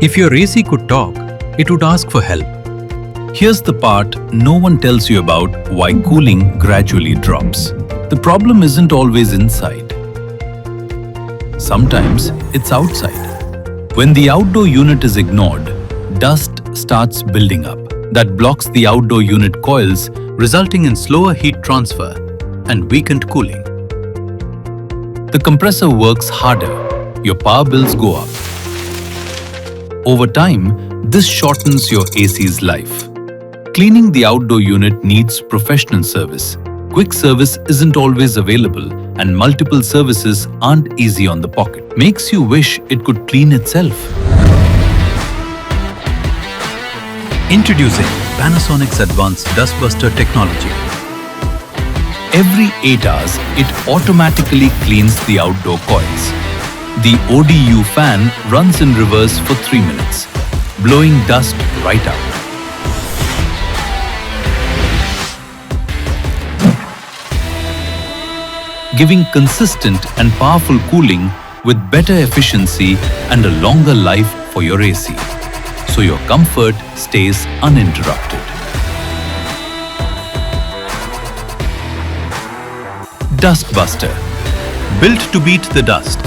If your AC could talk, it would ask for help. Here's the part no one tells you about why cooling gradually drops. The problem isn't always inside. Sometimes it's outside. When the outdoor unit is ignored, dust starts building up. That blocks the outdoor unit coils, Resulting in slower heat transfer and weakened cooling. the compressor works harder. Your power bills go up. Over time, this shortens your AC's life. Cleaning the outdoor unit needs professional service. Quick service isn't always available, and multiple services aren't easy on the pocket. Makes you wish it could clean itself. Introducing Panasonic's advanced DustBuster technology. Every 8 hours, it automatically cleans the outdoor coils. The ODU fan runs in reverse for 3 minutes, blowing dust right out. Giving consistent and powerful cooling with better efficiency and a longer life for your AC, so your comfort stays uninterrupted. DustBuster, Built to beat the dust.